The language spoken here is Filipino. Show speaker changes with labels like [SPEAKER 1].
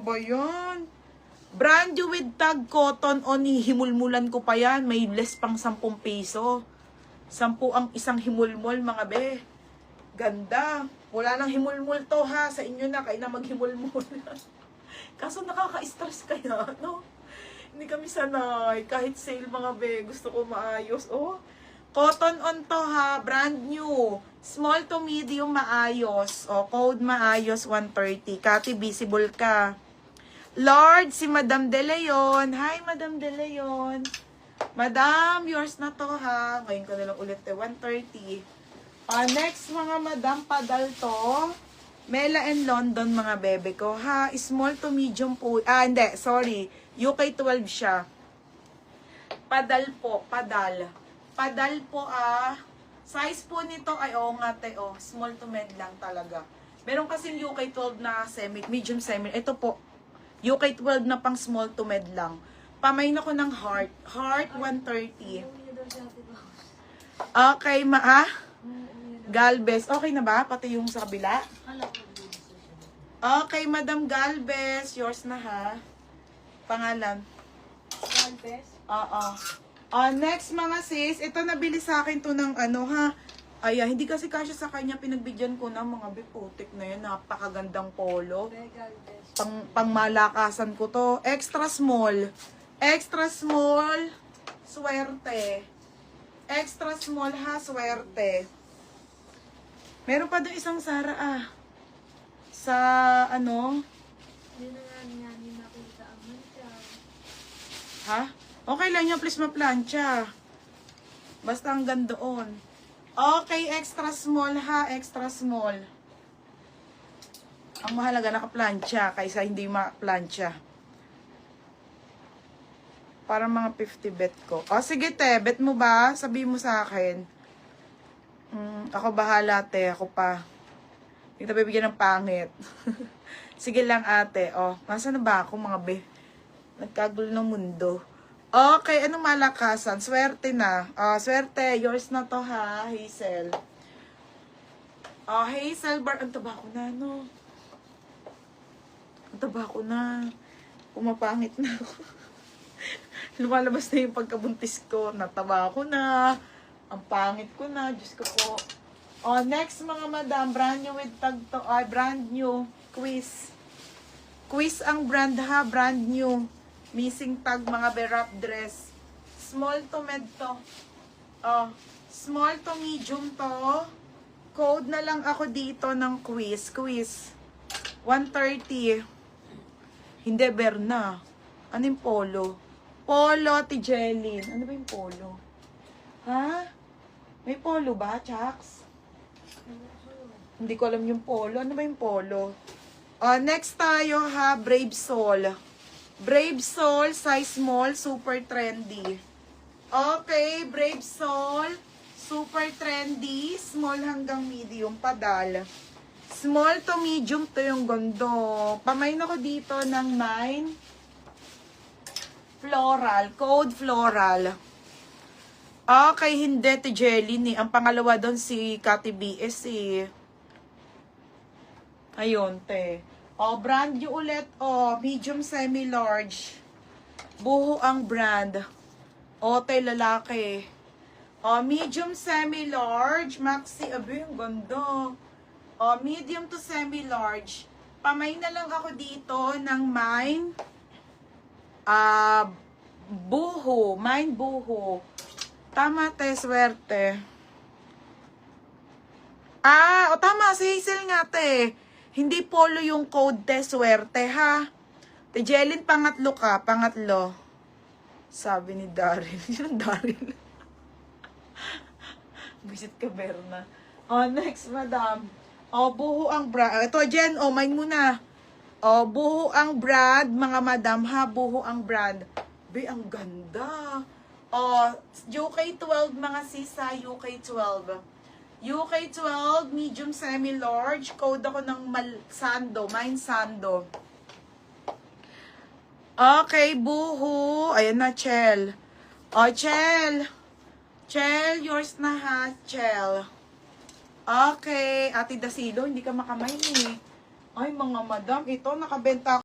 [SPEAKER 1] ba yan? Brand new with tag cotton on. Himulmulan ko pa yan. May less pang 10 piso. 10 ang isang himulmol, mga be. Ganda. Wala nang himulmol to ha. Sa inyo na, kayo na maghimulmol. Kaso nakaka-stress kaya, no? Hindi kami sanay. Kahit sale, mga be. Gusto ko maayos. Oh, cotton on to ha. Brand new. Small to medium maayos. O, code maayos 130. Kati, visible ka. Lord, si Madam De Leon. Hi, Madam De Leon. Madam, yours na to ha. Ngayon ko nalang ulit 130. Next, mga Madam, padal to. Mela and London, mga bebe ko ha. Small to medium po. Hindi, sorry. UK 12 siya. Padal po, padal. Padal po size po nito ay nga te, small to med lang talaga. Meron kasing UK 12 na medium semi. Ito po, UK 12 na pang small to med lang. Pamain ako ng heart. Heart 130. Okay, Galvez. Okay na ba? Pati yung sa kabila? Okay, Madam Galvez. Yours na ha. Pangalan?
[SPEAKER 2] Galvez?
[SPEAKER 1] Oo. Next mga sis, ito nabili sa akin to ng ha. Ayan, hindi kasi kasya sa kanya, pinagbigyan ko ng mga biputik na yan. Napakagandang polo. Pangmalakasan ko to. Extra small. Extra small. Swerte. Extra small ha, swerte. Meron pa doon isang Sara sa
[SPEAKER 2] Hindi na nga nakita ang mancha.
[SPEAKER 1] Ha? Okay lang yun, please ma-plancha. Basta hanggang doon. Okay, extra small ha, extra small. Ang mahalaga naka-plancha kaysa hindi ma-plancha. Para mga 50 bet ko. Sige te, bet mo ba? Sabi mo sa akin. Ako bahala te, ako pa. Hindi na bibigyan ng pangit. Sige lang ate. Nasaan na ba ako mga be? Nagkagulo ng mundo. Okay, anong malakasan? Swerte na. Swerte, yours na to ha, Hazel. Hazel bar, ang taba ko na, no? Ang taba ko na. Pumapangit na ako. Lumalabas na yung pagkabuntis ko. Nataba ko na. Ang pangit ko na. Diyos ko po. Next mga madam, brand new with tag to. Brand new. Quiz. Quiz ang brand ha, brand new. Missing tag mga berap dress. Small to med to. Small to medium to. Code na lang ako dito ng quiz. Quiz. 130. Hindi, Berna. Ano yung polo? Polo, Tijelin. Ano ba yung polo? Ha? May polo ba, Chax? Hindi ko alam yung polo. Ano ba yung polo? Next tayo ha, Brave Soul. Brave Soul, size small, super trendy. Okay, Brave Soul, super trendy, small hanggang medium, padal. Small to medium to yung gondo. Pamain ako dito ng 9. Floral, code floral. Okay, hindi, Tijelin eh. Ang pangalawa doon si Kati BS eh. Ayun, te. Brand new ulit. Medium semi-large. Buho ang brand. Te, lalaki. Medium semi-large. Maxi, abi, ang ganda. Medium to semi-large. Pamay na lang ako dito ng mine. Buho. Mine buho. Tama, te, swerte. Tama, si Hazel nga, te. Hindi polo yung code, te, swerte, ha? Te, Jelin, pangatlo ka, pangatlo. Sabi ni Daryl. Yung Daryl. Visit ka, Berna. Next, madam. Buho ang brand. Ito, Jen, mine muna. Buho ang brand, mga madam, ha? Buho ang brand. Ang ganda. UK 12, mga sisa, UK 12. UK 12, medium semi-large. Code ako ng Sando, mine Sando. Okay, buho. Ayan na, Chel. Chel. Chel, yours na ha, Chel. Okay, Ate Dasilo, hindi ka makamay eh. Ay, mga madam, ito, nakabenta